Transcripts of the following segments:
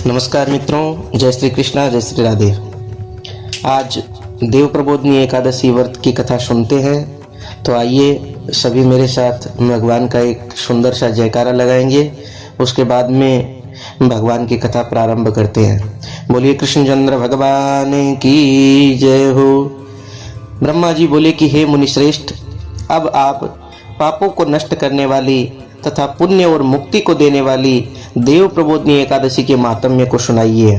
नमस्कार मित्रों, जय श्री कृष्णा, जय श्री राधे। आज देव प्रबोधिनी एकादशी व्रत की कथा सुनते हैं। तो आइए सभी मेरे साथ भगवान का एक सुंदर सा जयकारा लगाएंगे। उसके बाद में भगवान की कथा प्रारंभ करते हैं। बोलिए कृष्णचंद्र भगवान की जय हो। ब्रह्मा जी बोले कि हे मुनिश्रेष्ठ, अब आप पापों को नष्ट करने वाली तथा पुण्य और मुक्ति को देने वाली देव प्रबोधिनी एकादशी के महात्म्य को सुनाइए।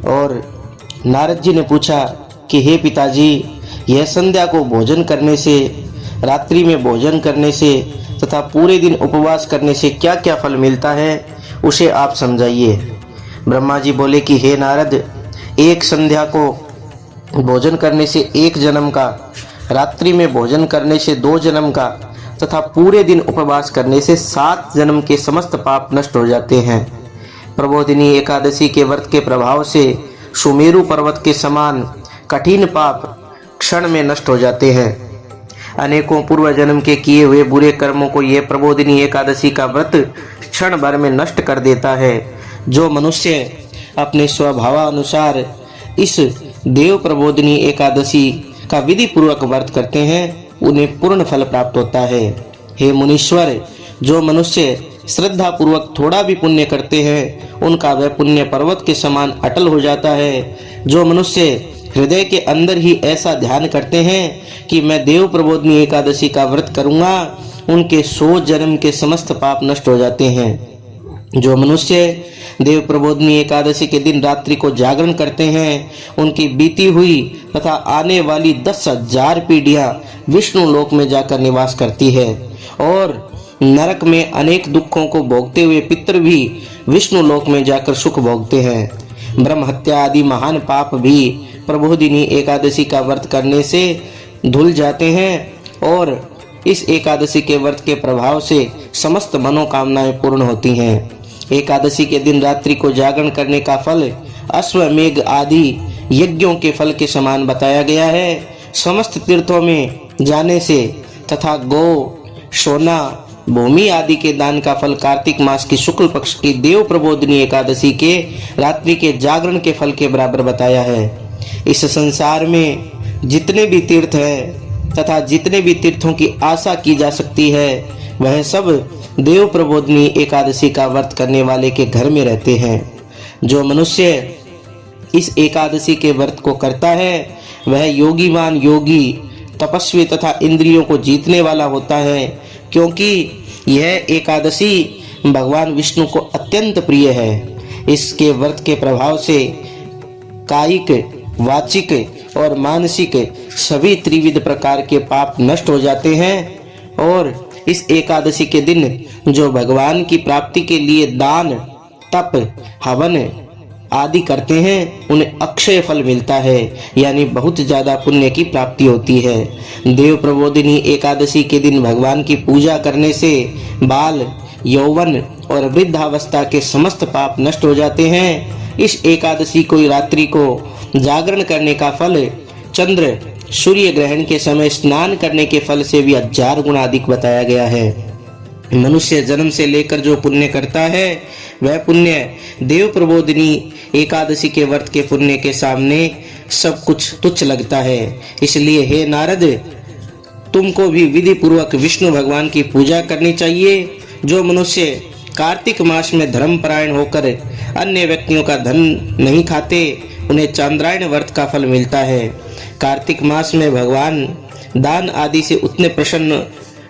और नारद जी ने पूछा कि हे पिताजी, यह संध्या को भोजन करने से, रात्रि में भोजन करने से तथा पूरे दिन उपवास करने से क्या क्या फल मिलता है, उसे आप समझाइए। ब्रह्मा जी बोले कि हे नारद, एक संध्या को भोजन करने से 1 जन्म का, रात्रि में भोजन करने से 2 जन्म का तथा पूरे दिन उपवास करने से 7 जन्म के समस्त पाप नष्ट हो जाते हैं। प्रबोधिनी एकादशी के व्रत के प्रभाव से सुमेरु पर्वत के समान कठिन पाप क्षण में नष्ट हो जाते हैं। अनेकों पूर्व जन्म के किए हुए बुरे कर्मों को यह प्रबोधिनी एकादशी का व्रत क्षण भर में नष्ट कर देता है। जो मनुष्य अपने स्वभावानुसार इस देव प्रबोधिनी एकादशी का विधि पूर्वक व्रत करते हैं, उन्हें पूर्ण फल प्राप्त होता है। हे मुनीश्वर, जो मनुष्य श्रद्धा पूर्वक थोड़ा भी पुण्य करते हैं, उनका वह पुण्य पर्वत के समान अटल हो जाता है। जो मनुष्य हृदय के अंदर ही ऐसा ध्यान करते हैं कि मैं देव प्रबोधिनी एकादशी का व्रत करूंगा, उनके 100 जन्म के समस्त पाप नष्ट हो जाते हैं। जो मनुष्य देव प्रबोधिनी एकादशी के दिन रात्रि को जागरण करते हैं, उनकी बीती हुई तथा आने वाली 10,000 पीढ़ियां विष्णु लोक में जाकर निवास करती है और नरक में अनेक दुखों को भोगते हुए पितर भी विष्णु लोक में जाकर सुख भोगते हैं। ब्रह्म हत्या आदि महान पाप भी प्रबोधिनी एकादशी का व्रत करने से धुल जाते हैं और इस एकादशी के व्रत के प्रभाव से समस्त मनोकामनाएं पूर्ण होती हैं। एकादशी के दिन रात्रि को जागरण करने का फल अश्वमेघ आदि यज्ञों के फल के समान बताया गया है। समस्त तीर्थों में जाने से तथा गौ, सोना, भूमि आदि के दान का फल कार्तिक मास की शुक्ल पक्ष की देव प्रबोधिनी एकादशी के रात्रि के जागरण के फल के बराबर बताया है। इस संसार में जितने भी तीर्थ हैं तथा जितने भी तीर्थों की आशा की जा सकती है, वह सब देव प्रबोधिनी एकादशी का व्रत करने वाले के घर में रहते हैं। जो मनुष्य इस एकादशी के व्रत को करता है, वह योगीमान योगी, तपस्वी तथा इंद्रियों को जीतने वाला होता है, क्योंकि यह एकादशी भगवान विष्णु को अत्यंत प्रिय है। इसके व्रत के प्रभाव से कायिक, वाचिक और मानसिक सभी त्रिविध प्रकार के पाप नष्ट हो जाते हैं। और इस एकादशी के दिन जो भगवान की प्राप्ति के लिए दान, तप, हवन आदि करते हैं, उन्हें अक्षय फल मिलता है, यानी बहुत ज्यादा पुण्य की प्राप्ति होती है। देव प्रबोधिनी एकादशी के दिन भगवान की पूजा करने से बाल, यौवन और वृद्धावस्था के समस्त पाप नष्ट हो जाते हैं। इस एकादशी को रात्रि को जागरण करने का फल चंद्र सूर्य ग्रहण के समय स्नान करने के फल से भी 1000 गुना अधिक बताया गया है। मनुष्य जन्म से लेकर जो पुण्य करता है, वह पुण्य देव प्रबोधिनी एकादशी के व्रत के पुण्य के सामने सब कुछ तुच्छ लगता है। इसलिए हे नारद, तुमको भी विधि पूर्वक विष्णु भगवान की पूजा करनी चाहिए। जो मनुष्य कार्तिक मास में धर्मपरायण होकर अन्य व्यक्तियों का धन नहीं खाते, उन्हें चांद्रायण व्रत का फल मिलता है। कार्तिक मास में भगवान दान आदि से उतने प्रसन्न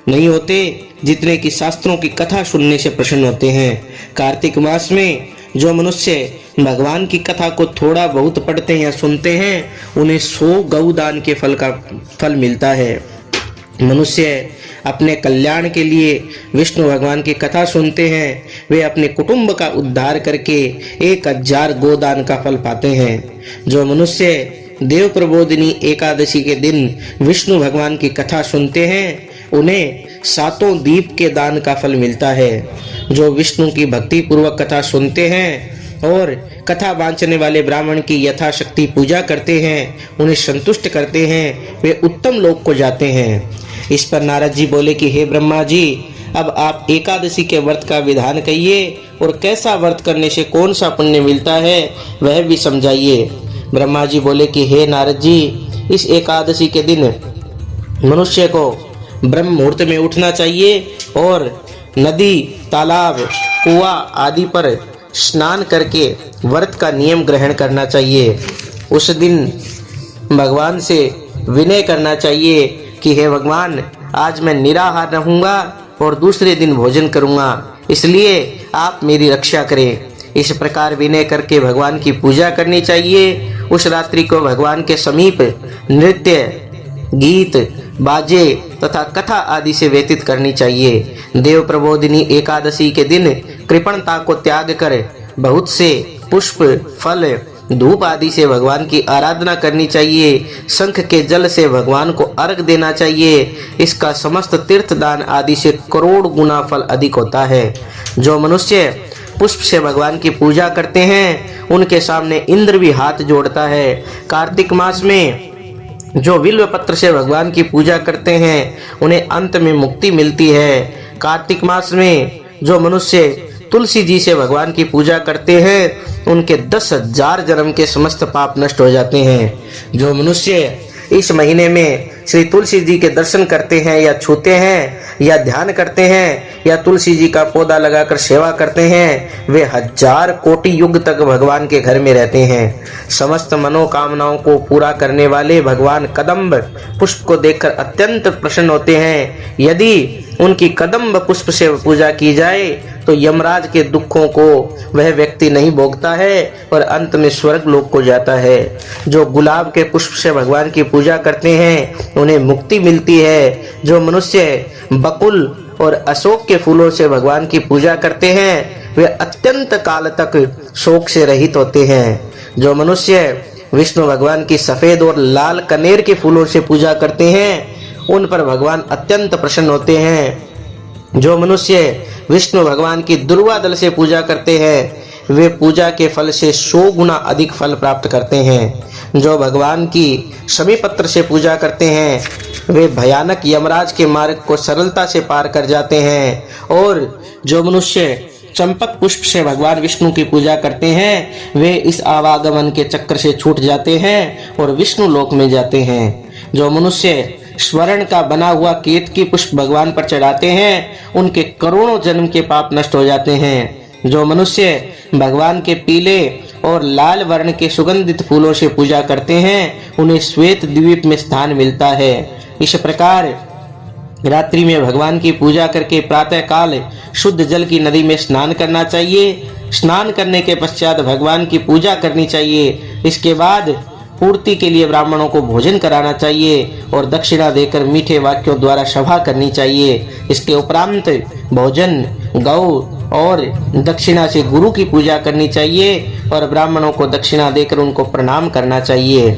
नहीं होते जितने कि शास्त्रों की कथा सुनने से प्रसन्न होते हैं। कार्तिक मास में जो मनुष्य भगवान की कथा को थोड़ा बहुत पढ़ते हैं या सुनते हैं, उन्हें 100 गौदान के फल का फल मिलता है। मनुष्य अपने कल्याण के लिए विष्णु भगवान की कथा सुनते हैं, वे अपने कुटुंब का उद्धार करके 1000 गोदान का फल पाते हैं। जो मनुष्य देव प्रबोधिनी एकादशी के दिन विष्णु भगवान की कथा सुनते हैं, उन्हें 7 दीप के दान का फल मिलता है। जो विष्णु की भक्ति पूर्वक कथा सुनते हैं और कथा बांचने वाले ब्राह्मण की यथाशक्ति पूजा करते हैं, उन्हें संतुष्ट करते हैं, वे उत्तम लोक को जाते हैं। इस पर नारद जी बोले कि हे ब्रह्मा जी, अब आप एकादशी के व्रत का विधान कहिए और कैसा व्रत करने से कौन सा पुण्य मिलता है वह भी समझाइए। ब्रह्मा जी बोले कि हे नारद जी, इस एकादशी के दिन मनुष्य को ब्रह्म मुहूर्त में उठना चाहिए और नदी, तालाब, कुआं आदि पर स्नान करके व्रत का नियम ग्रहण करना चाहिए। उस दिन भगवान से विनय करना चाहिए कि हे भगवान, आज मैं निराहार रहूंगा और दूसरे दिन भोजन करूंगा, इसलिए आप मेरी रक्षा करें। इस प्रकार विनय करके भगवान की पूजा करनी चाहिए। उस रात्रि को भगवान के समीप नृत्य, गीत, बाजे तथा कथा आदि से व्यतीत करनी चाहिए। देव प्रबोधिनी एकादशी के दिन कृपणता को त्याग कर बहुत से पुष्प, फल, धूप आदि से भगवान की आराधना करनी चाहिए। शंख के जल से भगवान को अर्घ देना चाहिए। इसका समस्त तीर्थ दान आदि से करोड़ गुना फल अधिक होता है। जो मनुष्य पुष्प से भगवान की पूजा करते हैं उनके सामने इंद्र भी हाथ जोड़ता है। कार्तिक मास में जो बिल्व पत्र से भगवान की पूजा करते हैं उन्हें अंत में मुक्ति मिलती है। कार्तिक मास में जो मनुष्य तुलसी जी से भगवान की पूजा करते हैं उनके 10,000 जन्म के समस्त पाप नष्ट हो जाते हैं। जो मनुष्य इस महीने में श्री तुलसी जी के दर्शन करते हैं या छूते हैं या ध्यान करते हैं या तुलसी जी का पौधा लगाकर सेवा करते हैं, वे 1000 कोटि युग तक भगवान के घर में रहते हैं। समस्त मनोकामनाओं को पूरा करने वाले भगवान कदम्ब पुष्प को देखकर अत्यंत प्रसन्न होते हैं। यदि उनकी कदम्ब पुष्प से पूजा की जाए तो यमराज के दुखों को वह व्यक्ति नहीं भोगता है और अंत में स्वर्ग लोक को जाता है। जो गुलाब के पुष्प से भगवान की पूजा करते हैं उन्हें मुक्ति मिलती है। जो मनुष्य बकुल और अशोक के फूलों से भगवान की पूजा करते हैं वे अत्यंत काल तक शोक से रहित होते हैं। जो मनुष्य विष्णु भगवान की सफेद और लाल कनेर के फूलों से पूजा करते हैं उन पर भगवान अत्यंत प्रसन्न होते हैं। जो मनुष्य विष्णु भगवान की दुर्वा दल से पूजा करते हैं वे पूजा के फल से 100 गुना अधिक फल प्राप्त करते हैं। जो भगवान की शमी पत्र से पूजा करते हैं वे भयानक यमराज के मार्ग को सरलता से पार कर जाते हैं। और जो मनुष्य चंपक पुष्प से भगवान विष्णु की पूजा करते हैं वे इस आवागमन के चक्र से छूट जाते हैं और विष्णु लोक में जाते हैं। जो मनुष्य स्वर्ण का बना हुआ केतकी पुष्प भगवान पर चढ़ाते हैं उनके करोड़ों जन्म के पाप नष्ट हो जाते हैं। जो मनुष्य भगवान के पीले और लाल वर्ण के सुगंधित फूलों से पूजा करते हैं उन्हें श्वेत द्वीप में स्थान मिलता है। इस प्रकार रात्रि में भगवान की पूजा करके प्रातः काल शुद्ध जल की नदी में स्नान करना चाहिए। स्नान करने के पश्चात भगवान की पूजा करनी चाहिए। इसके बाद पूर्ति के लिए ब्राह्मणों को भोजन कराना चाहिए और दक्षिणा देकर मीठे वाक्यों द्वारा सभा करनी चाहिए। इसके उपरांत भोजन, गौ और दक्षिणा से गुरु की पूजा करनी चाहिए और ब्राह्मणों को दक्षिणा देकर उनको प्रणाम करना चाहिए।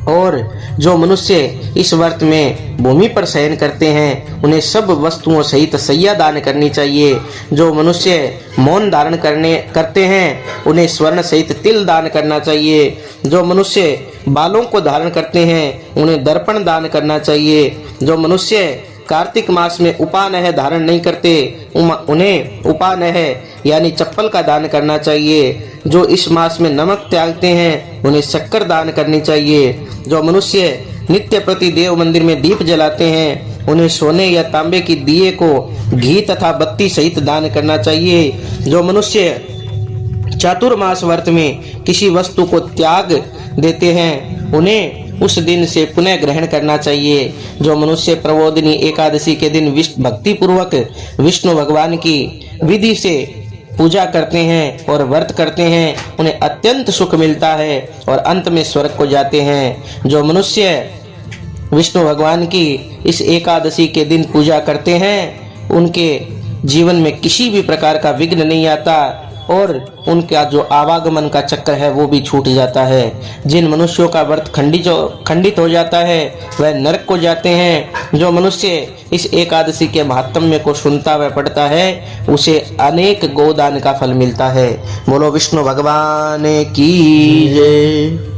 और जो मनुष्य इस व्रत में भूमि पर शयन करते हैं उन्हें सब वस्तुओं सहित शैया दान करनी चाहिए। जो मनुष्य मौन धारण करते हैं उन्हें स्वर्ण सहित तिल दान करना चाहिए। जो मनुष्य बालों को धारण करते हैं उन्हें दर्पण दान करना चाहिए। जो मनुष्य कार्तिक मास में उपानह धारण नहीं करते उन्हें उपानह यानी चप्पल का दान करना चाहिए। जो इस मास में नमक त्यागते हैं उन्हें शक्कर दान करनी चाहिए। जो मनुष्य नित्य प्रति देव मंदिर में दीप जलाते हैं उन्हें सोने या तांबे की दिए को घी तथा बत्ती सहित दान करना चाहिए। जो मनुष्य चातुर्मास व्रत में किसी वस्तु को त्याग देते हैं उन्हें उस दिन से पुनः ग्रहण करना चाहिए। जो मनुष्य प्रबोधिनी एकादशी के दिन भक्ति पूर्वक विष्णु भगवान की विधि से पूजा करते हैं और व्रत करते हैं उन्हें अत्यंत सुख मिलता है और अंत में स्वर्ग को जाते हैं। जो मनुष्य विष्णु भगवान की इस एकादशी के दिन पूजा करते हैं उनके जीवन में किसी भी प्रकार का विघ्न नहीं आता और उनका जो आवागमन का चक्र है वो भी छूट जाता है। जिन मनुष्यों का व्रत खंडित हो जाता है वह नरक को जाते हैं। जो मनुष्य इस एकादशी के महात्म्य को सुनता व पढ़ता है उसे अनेक गोदान का फल मिलता है। बोलो विष्णु भगवान की जय।